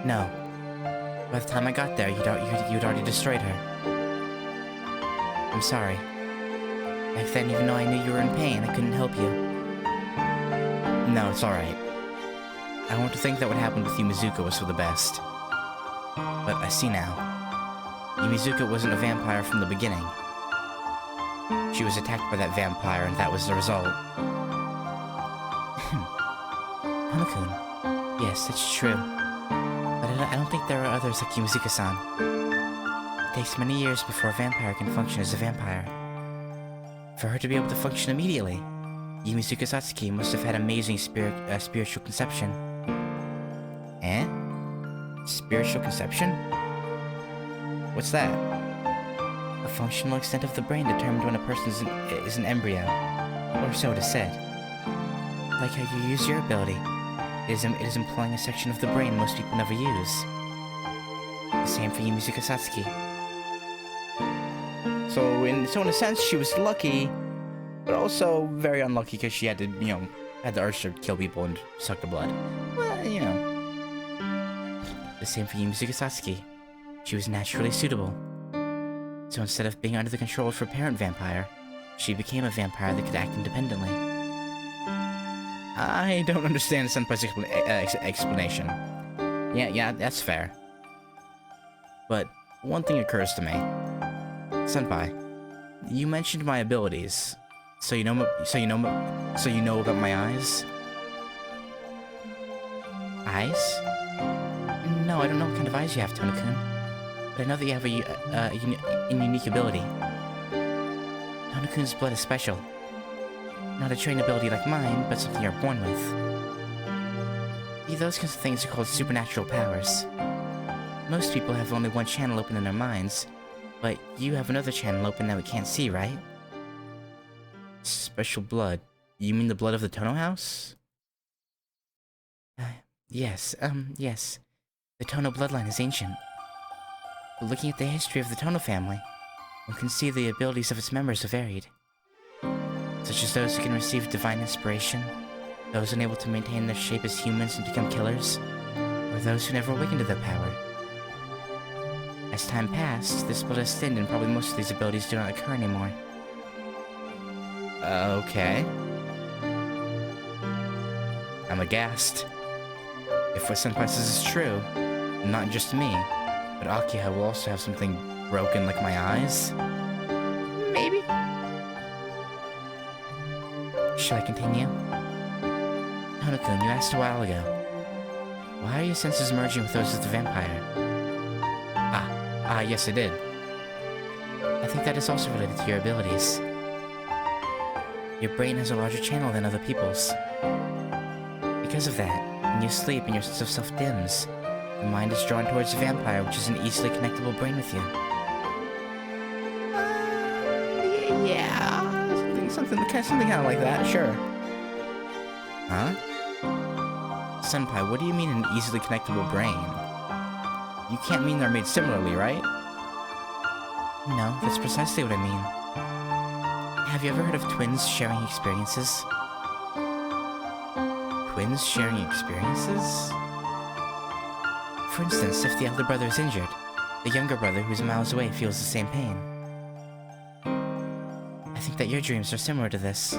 No. By the time I got there, you'd already destroyed her. I'm sorry. Back then, even though I knew you were in pain, I couldn't help you. No, it's alright. I want to think that what happened with Yumizuka was for the best. But I see now. Yumizuka wasn't a vampire from the beginning. She was attacked by that vampire, and that was the result. Hana-kun. Yes, that's true. But I don't think there are others like Yumizuka-san. It takes many years before a vampire can function as a vampire. For her to be able to function immediately, Yumizuka Satsuki must have had amazing spiritual conception. Eh? Spiritual conception? What's that? A functional extent of the brain determined when a person is an embryo, or so it is said. Like how you use your ability, it is employing a section of the brain most people never use. The same for Yumizuka Satsuki. So in a sense, she was lucky, but also very unlucky because she had to, had the urge to kill people and suck the blood. Well, The same for Yumizuka Satsuki. She was naturally suitable. So instead of being under the control of her parent vampire, she became a vampire that could act independently. I don't understand Senpai's explanation. Yeah, that's fair. But one thing occurs to me. Senpai, you mentioned my abilities. So you know about my eyes? Eyes? No, I don't know what kind of eyes you have, Tona-kun. But I know that you have a unique ability. Tona-kun's blood is special. Not a trained ability like mine, but something you're born with. Those kinds of things are called supernatural powers. Most people have only one channel open in their minds, but you have another channel open that we can't see, right? Special blood. You mean the blood of the Tono House? Yes. The Tono bloodline is ancient. But looking at the history of the Tono family, one can see the abilities of its members are varied. Such as those who can receive divine inspiration, those unable to maintain their shape as humans and become killers, or those who never awakened to their power. As time passed, this blood has thinned and probably most of these abilities do not occur anymore. Okay. I'm aghast. If what Senpai says is true, not just me, but Akiha will also have something broken like my eyes? Maybe? Shall I continue? Tona-kun, you asked a while ago. Why are your senses merging with those of the vampire? Yes I did. I think that is also related to your abilities. Your brain has a larger channel than other people's. Because of that, when you sleep and your sense of self dims, your mind is drawn towards the vampire, which is an easily connectable brain with you. Yeah, something kind of like that, sure. Huh? Senpai, what do you mean an easily connectable brain? You can't mean they're made similarly, right? No, that's precisely what I mean. Have you ever heard of twins sharing experiences? Twins sharing experiences? For instance, if the elder brother is injured, the younger brother who's miles away feels the same pain. I think that your dreams are similar to this.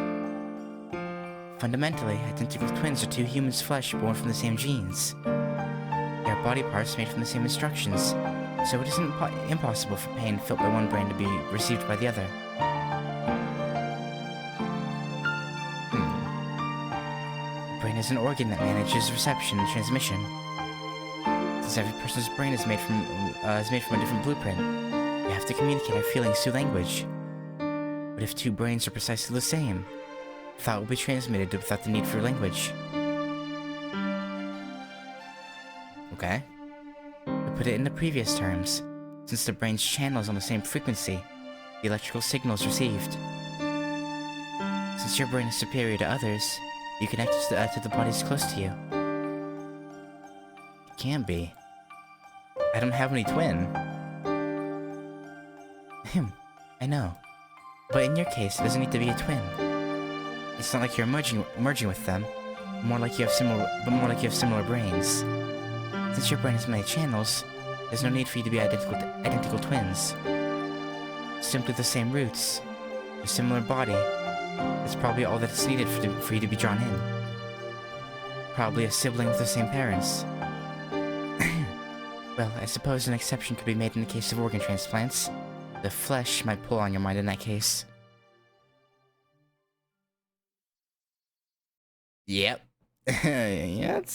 Fundamentally, identical twins are two humans' flesh born from the same genes. They are body parts made from the same instructions, so it isn't impossible for pain felt by one brain to be received by the other. The brain is an organ that manages reception and transmission. Since every person's brain is made from a different blueprint, we have to communicate our feelings through language. But if two brains are precisely the same, thought will be transmitted without the need for language. Okay. The put it into previous terms, since the brain's channels on the same frequency, the electrical signals received. Since your brain is superior to others, you connect to the bodies close to you. It can be. I don't have any twin. I know. But in your case, it doesn't need to be a twin. It's not like you're merging with them, more like you have similar brains. Since your brain has many channels, there's no need for you to be identical twins. Simply the same roots, a similar body. That's probably all that's needed for you to be drawn in. Probably a sibling with the same parents. Well, I suppose an exception could be made in the case of organ transplants. The flesh might pull on your mind in that case. Yep. Yep.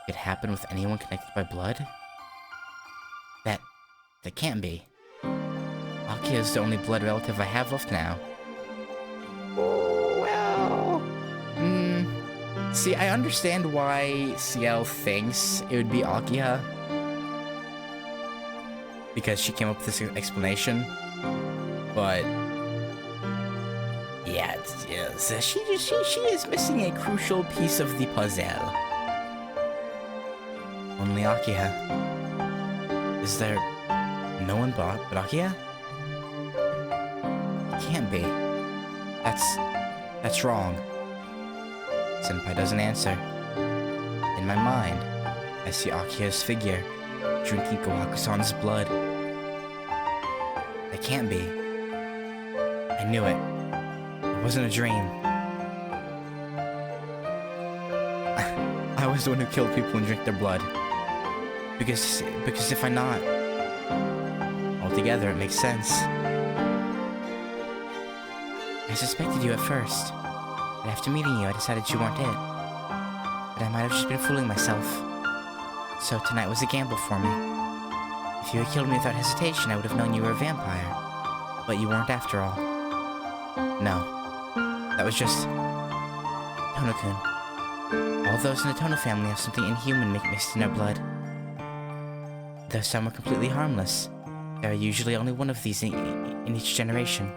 It happened with anyone connected by blood? That can't be. Akiha is the only blood relative I have left now. Oh, well... See, I understand why Ciel thinks it would be Akiha. Because she came up with this explanation. But... yeah, she is missing a crucial piece of the puzzle. Only Akiha. Is there no one but Akiha? Can't be. That's wrong. Senpai doesn't answer. In my mind, I see Akiha's figure, drinking Kawaku-san's blood. That can't be. I knew it. It wasn't a dream. I was the one who killed people and drank their blood. Because if I'm not, altogether it makes sense. I suspected you at first, but after meeting you I decided you weren't it. But I might have just been fooling myself. So tonight was a gamble for me. If you had killed me without hesitation, I would have known you were a vampire. But you weren't after all. No. That was just... Tono-kun. All those in the Tono family have something inhuman mixed in their blood. Though some are completely harmless, there are usually only one of these in each generation.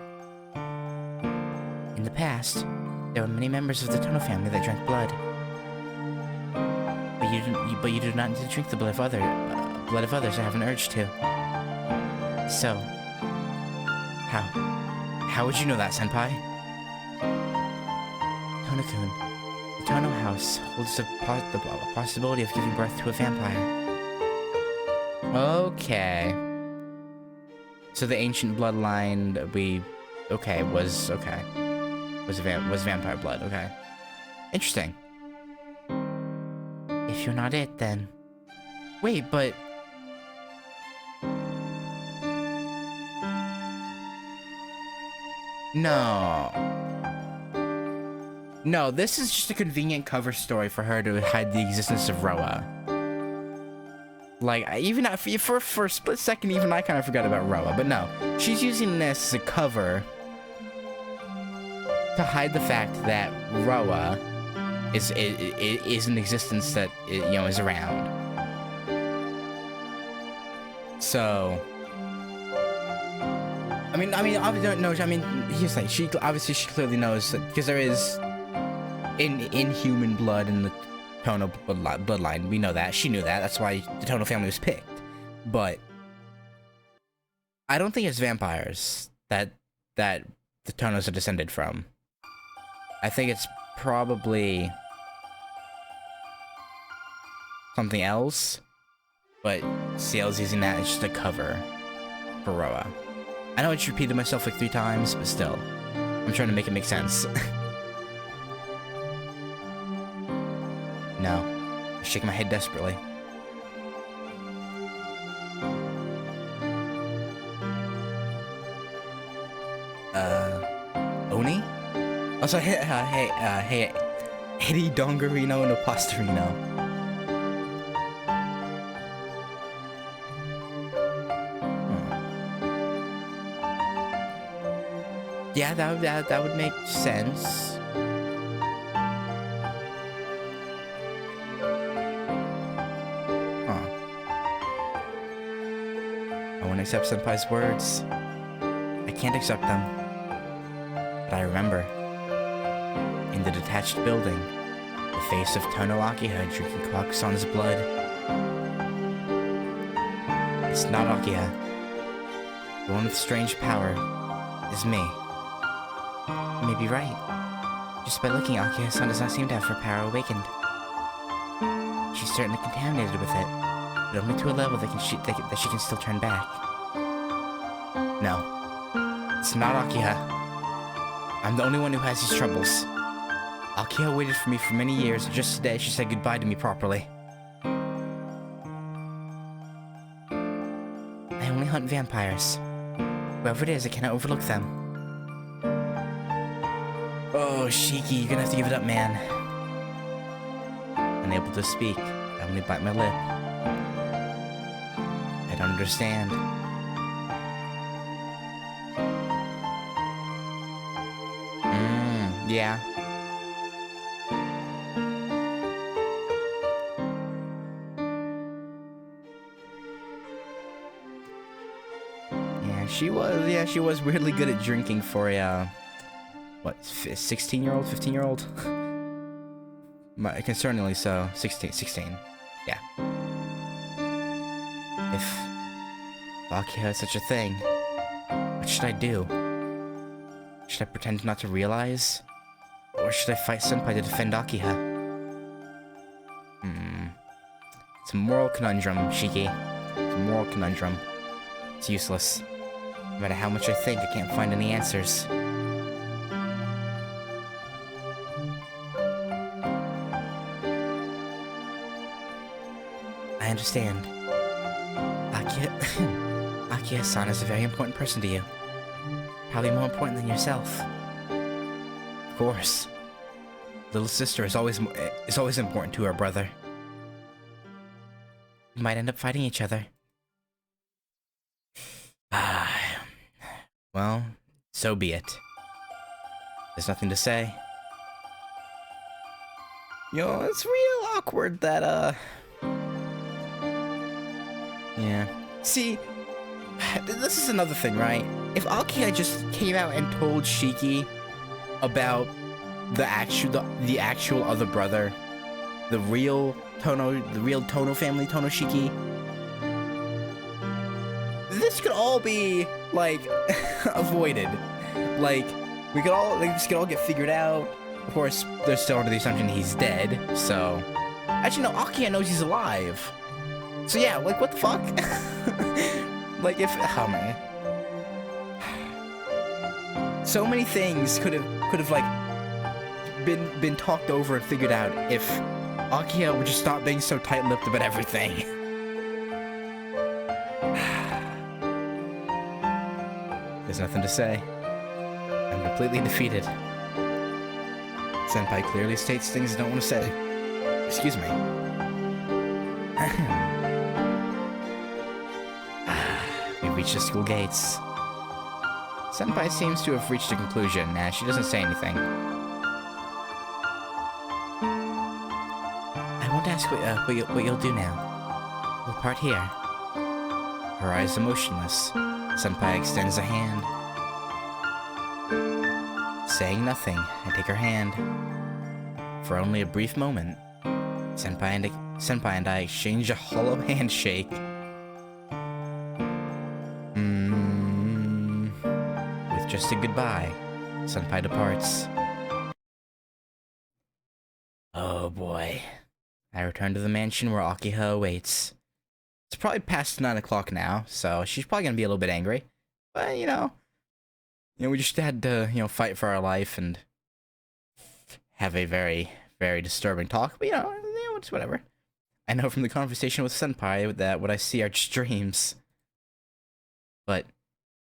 In the past, there were many members of the Tono family that drank blood. But you do not need to drink the blood of others or have an urge to. So, how would you know that, Senpai? Tono-kun, the Tono house holds the possibility of giving birth to a vampire. Okay. So the ancient bloodline was vampire blood, okay. Interesting. If you're not it, then... Wait, but... No, this is just a convenient cover story for her to hide the existence of Roa. Like, for a split second, even I kind of forgot about Roa, but no. She's using this as a cover to hide the fact that Roa is an existence that, is around. So... here's like, she clearly knows that, because there is inhuman blood in the Tono bloodline. We know that. She knew that. That's why the Tono family was picked. But I don't think it's vampires that the Tonos are descended from. I think it's probably something else. But Ciel's using that as just a cover for Roa. I know I just repeated myself like 3 times, but still. I'm trying to make it make sense. No. I shake my head desperately. Oni? Also, hey, Eddie Dongarino and Pastorino. Yeah, that would make sense. accept Senpai's words. I can't accept them. But I remember. In the detached building, the face of Tono Akiha drinking Kawakusan's blood. It's not Akiha. The one with strange power is me. You may be right. Just by looking, Akiha-san does not seem to have her power awakened. She's certainly contaminated with it, but only to a level that she can still turn back. No, it's not Akiha. I'm the only one who has these troubles. Akiha waited for me for many years, and just today she said goodbye to me properly. I only hunt vampires. Whoever it is, I cannot overlook them. Oh, Shiki, you're gonna have to give it up, man. Unable to speak, I only bite my lip. I don't understand. Yeah. She was weirdly good at drinking for a, what, 16-year-old, 15-year-old? Concerningly so, 16, yeah. If Akiha is such a thing, what should I do? Should I pretend not to realize? Or should I fight Senpai to defend Akiha? It's a moral conundrum, Shiki. It's a moral conundrum. It's useless. No matter how much I think, I can't find any answers. I understand. Akiha-san is a very important person to you. Probably more important than yourself. Of course. Little sister is always important to her brother. We might end up fighting each other. Well, so be it. There's nothing to say. You know, it's real awkward that, yeah. See, this is another thing, right? If Akiha just came out and told Shiki about the actual other brother, the real Tono family, Tono Shiki, this could all be, like, avoided. Like, this could all get figured out. Of course, they're still under the assumption he's dead, so... Actually, no, Akiha knows he's alive. So yeah, like, what the fuck? Like, if... Oh, man. So many things could have like, been talked over and figured out if Akiha would just stop being so tight-lipped about everything. There's nothing to say. I'm completely defeated. Senpai clearly states things I don't want to say. Excuse me. We reached the school gates. Senpai seems to have reached a conclusion. Nah, she doesn't say anything. I want to ask what you'll do now. We'll part here. Her eyes are motionless. Senpai extends a hand. Saying nothing, I take her hand. For only a brief moment, Senpai and I exchange a hollow handshake. With just a goodbye, Senpai departs. Oh boy. I return to the mansion where Akiha awaits. It's probably past 9 o'clock now, so she's probably gonna be a little bit angry. But, you know, we just had to, fight for our life and have a very, very disturbing talk. But, it's whatever. I know from the conversation with Senpai that what I see are just dreams. But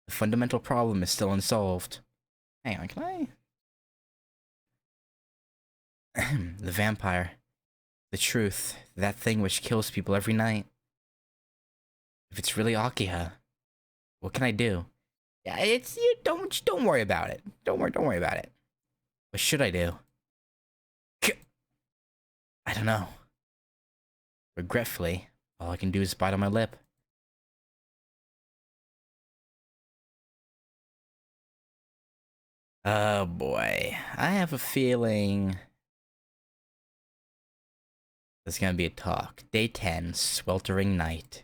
the fundamental problem is still unsolved. Hang on, can I? The vampire. The truth. That thing which kills people every night. If it's really Akiha, what can I do? Yeah, don't worry about it. Don't worry about it. What should I do? I don't know. Regretfully, all I can do is bite on my lip. Oh boy. I have a feeling there's gonna be a talk. Day 10, Sweltering Night.